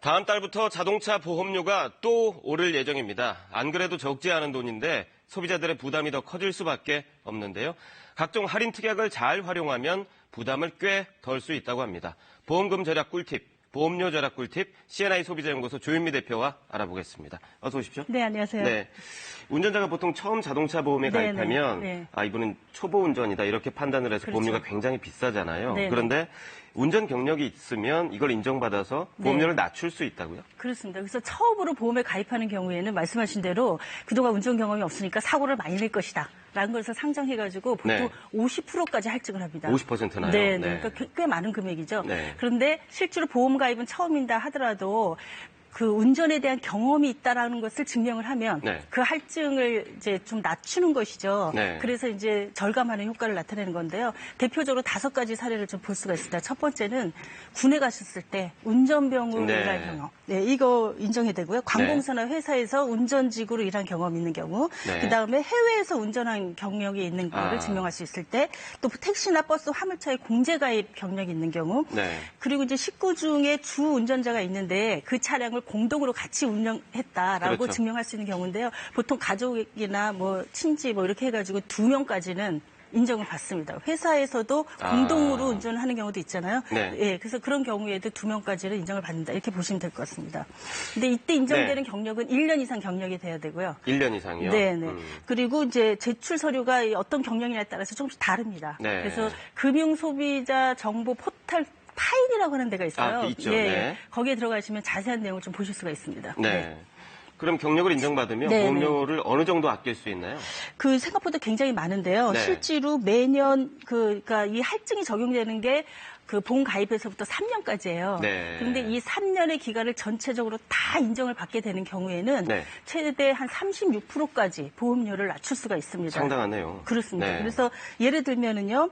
다음 달부터 자동차 보험료가 또 오를 예정입니다. 안 그래도 적지 않은 돈인데 소비자들의 부담이 더 커질 수밖에 없는데요. 각종 할인 특약을 잘 활용하면 부담을 꽤 덜 수 있다고 합니다. 보험금 절약 꿀팁, 보험료 절약 꿀팁, C&I 소비자연구소 조윤미 대표와 알아보겠습니다. 어서 오십시오. 네, 안녕하세요. 네. 운전자가 보통 처음 자동차 보험에 가입하면 이분은 초보 운전이다 이렇게 판단을 해서 그렇죠. 보험료가 굉장히 비싸잖아요. 네네. 그런데 운전 경력이 있으면 이걸 인정받아서 보험료를 낮출 수 있다고요? 그렇습니다. 그래서 처음으로 보험에 가입하는 경우에는 말씀하신 대로 그동안 운전 경험이 없으니까 사고를 많이 낼 것이다. 라는 것을 상정해가지고 보통 50%까지 할증을 합니다. 50%나요? 네. 그러니까 꽤 많은 금액이죠. 네. 그런데 실제로 보험 가입은 처음이다 하더라도 그 운전에 대한 경험이 있다라는 것을 증명을 하면 그 할증을 이제 좀 낮추는 것이죠. 그래서 이제 절감하는 효과를 나타내는 건데요. 대표적으로 5가지 사례를 좀 볼 수가 있습니다. 첫 번째는 군에 가셨을 때 운전병으로 일할 경험. 이거 인정해야 되고요. 관공서나 회사에서 운전직으로 일한 경험이 있는 경우. 그다음에 해외에서 운전한 경력이 있는 거를 증명할 수 있을 때, 또 택시나 버스 화물차에 공제 가입 경력이 있는 경우. 그리고 이제 식구 중에 주 운전자가 있는데 그 차량을 공동으로 같이 운영했다라고 증명할 수 있는 경우인데요. 보통 가족이나 뭐 친지 뭐 이렇게 해가지고 2명까지는 인정을 받습니다. 회사에서도 공동으로 운전하는 경우도 있잖아요. 그래서 그런 경우에도 2명까지는 인정을 받는다. 이렇게 보시면 될 것 같습니다. 근데 이때 인정되는 경력은 1년 이상 경력이 돼야 되고요. 1년 이상이요? 그리고 이제 제출 서류가 어떤 경력이냐에 따라서 조금씩 다릅니다. 그래서 금융소비자정보 포털 파인이라고 하는 데가 있어요. 있죠. 거기에 들어가시면 자세한 내용을 좀 보실 수가 있습니다. 그럼 경력을 인정받으면 보험료를 어느 정도 아낄 수 있나요? 그 생각보다 굉장히 많은데요. 실제로 매년 그러니까 이 할증이 적용되는 게 그 보험 가입에서부터 3년까지예요. 그런데 이 3년의 기간을 전체적으로 다 인정을 받게 되는 경우에는 최대 한 36%까지 보험료를 낮출 수가 있습니다. 상당하네요. 그렇습니다. 그래서 예를 들면은요,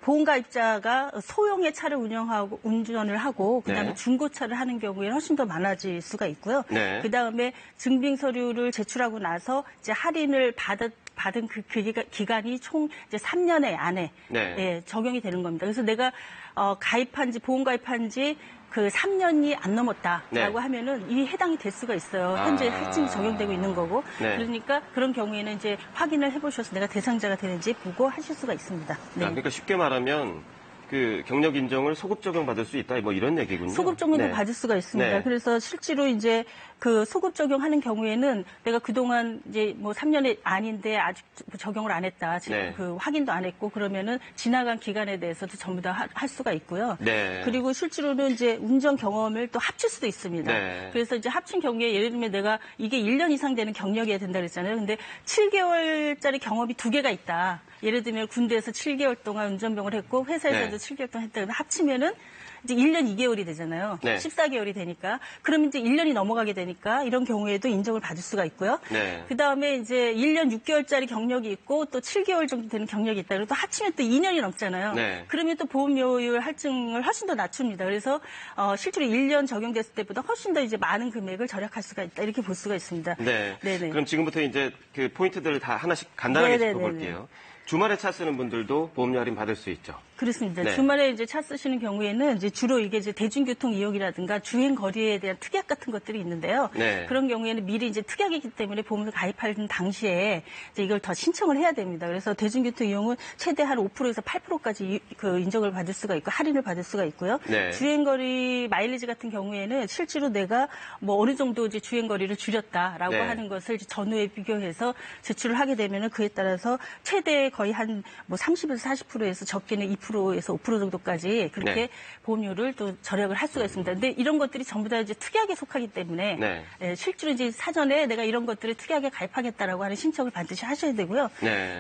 보험가입자가 소형의 차를 운전을 하고, 그다음에 중고차를 하는 경우에는 훨씬 더 많아질 수가 있고요. 그다음에 증빙 서류를 제출하고 나서 이제 할인을 받은 그 기간이 총 이제 3년의 안에 적용이 되는 겁니다. 그래서 내가 보험 가입한 지 그 3년이 안 넘었다라고 하면은 이 해당이 될 수가 있어요. 현재 할증이 적용되고 있는 거고. 그러니까 그런 경우에는 이제 확인을 해보셔서 내가 대상자가 되는지 보고 하실 수가 있습니다. 그러니까 쉽게 말하면 그 경력 인정을 소급 적용받을 수 있다, 뭐 이런 얘기군요. 소급 적용도 받을 수가 있습니다. 그래서 실제로 이제 그 소급 적용하는 경우에는 내가 그동안 이제 뭐 3년이 아닌데 아직 적용을 안 했다, 그 확인도 안 했고 그러면은 지나간 기간에 대해서도 전부 다 할 수가 있고요. 그리고 실제로는 이제 운전 경험을 또 합칠 수도 있습니다. 그래서 이제 합친 경우에 예를 들면 내가 이게 1년 이상 되는 경력이어야 된다 그랬잖아요. 근데 7개월짜리 경험이 2개가 있다. 예를 들면 군대에서 7개월 동안 운전병을 했고 회사에서도 7개월 동안 했다. 그러면 합치면은 이제 1년 2개월이 되잖아요. 14개월이 되니까. 그러면 이제 1년이 넘어가게 되니까 이런 경우에도 인정을 받을 수가 있고요. 그다음에 이제 1년 6개월짜리 경력이 있고 또 7개월 정도 되는 경력이 있다. 그리고 또 합치면 또 2년이 넘잖아요. 그러면 또 보험료율 할증을 훨씬 더 낮춥니다. 그래서 실제로 1년 적용됐을 때보다 훨씬 더 이제 많은 금액을 절약할 수가 있다. 이렇게 볼 수가 있습니다. 그럼 지금부터 이제 그 포인트들을 다 하나씩 간단하게 짚어볼게요. 주말에 차 쓰는 분들도 보험료 할인 받을 수 있죠. 그렇습니다. 주말에 이제 차 쓰시는 경우에는 이제 주로 이게 이제 대중교통 이용이라든가 주행 거리에 대한 특약 같은 것들이 있는데요. 그런 경우에는 미리 이제 특약이기 때문에 보험을 가입하는 당시에 이제 이걸 더 신청을 해야 됩니다. 그래서 대중교통 이용은 최대 한 5%에서 8%까지 그 인정을 받을 수가 있고 할인을 받을 수가 있고요. 주행 거리 마일리지 같은 경우에는 실제로 내가 뭐 어느 정도 이제 주행 거리를 줄였다라고 하는 것을 이제 전후에 비교해서 제출을 하게 되면은 그에 따라서 최대 거의 한 뭐 30에서 40%에서 적게는 2%에서 5% 정도까지 그렇게 보험료를 또 절약을 할 수가 있습니다. 근데 이런 것들이 전부 다 이제 특약에 속하기 때문에 실제로 이제 사전에 내가 이런 것들을 특약에 가입하겠다라고 하는 신청을 반드시 하셔야 되고요.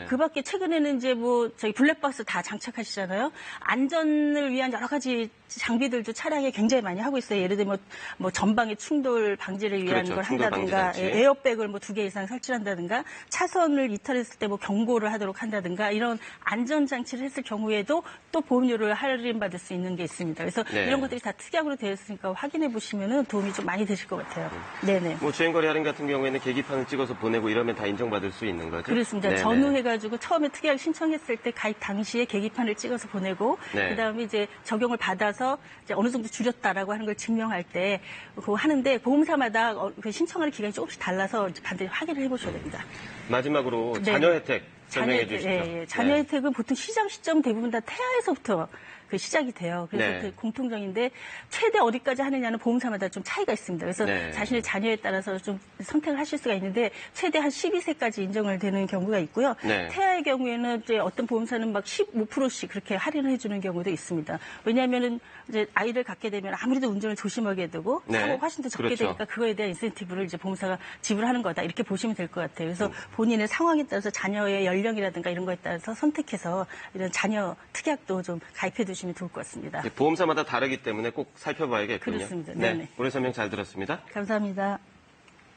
그밖에 최근에는 이제 뭐 저희 블랙박스 다 장착하시잖아요. 안전을 위한 여러 가지 장비들도 차량에 굉장히 많이 하고 있어요. 예를 들면 뭐 전방의 충돌 방지를 위한 걸 한다든가 에어백을 뭐 2개 이상 설치한다든가 차선을 이탈했을 때 뭐 경고를 하도록 한다든가 보험료라든가 이런 안전장치를 했을 경우에도 또 보험료를 할인받을 수 있는 게 있습니다. 그래서 네. 이런 것들이 다 특약으로 되어 있으니까 확인해 보시면 도움이 좀 많이 되실 것 같아요. 네네. 뭐 주행거리 할인 같은 경우에는 계기판을 찍어서 보내고 이러면 다 인정받을 수 있는 거죠? 그렇습니다. 네네. 전후해가지고 처음에 특약을 신청했을 때 가입 당시에 계기판을 찍어서 보내고 네. 그다음에 이제 적용을 받아서 이제 어느 정도 줄였다라고 하는 걸 증명할 때 그거 하는데 보험사마다 그 신청하는 기간이 조금씩 달라서 반드시 확인을 해보셔야 됩니다. 마지막으로 네. 자녀 혜택 설명해 주시죠. 자녀 네. 혜택은 보통 시작 시점 대부분 다 태아에서부터 그 시작이 돼요. 그래서 네. 그 공통적인데 최대 어디까지 하느냐는 보험사마다 좀 차이가 있습니다. 그래서 네. 자신의 자녀에 따라서 좀 선택을 하실 수가 있는데 최대 한 12세까지 인정을 되는 경우가 있고요. 네. 태아의 경우에는 이제 어떤 보험사는 막 15%씩 그렇게 할인을 해주는 경우도 있습니다. 왜냐하면은 이제 아이를 갖게 되면 아무래도 운전을 조심하게 되고 네. 사고가 훨씬 더 적게 그렇죠. 되니까 그거에 대한 인센티브를 이제 보험사가 지불하는 거다 이렇게 보시면 될 것 같아요. 그래서 본인의 상황에 따라서 자녀의 연령이라든가 이런 거에 따라서 선택해서 이런 자녀 특약도 좀 가입해 두시면 좋을 것 같습니다. 보험사마다 다르기 때문에 꼭 살펴봐야겠군요. 그렇습니다. 네. 네네. 오늘 설명 잘 들었습니다. 감사합니다.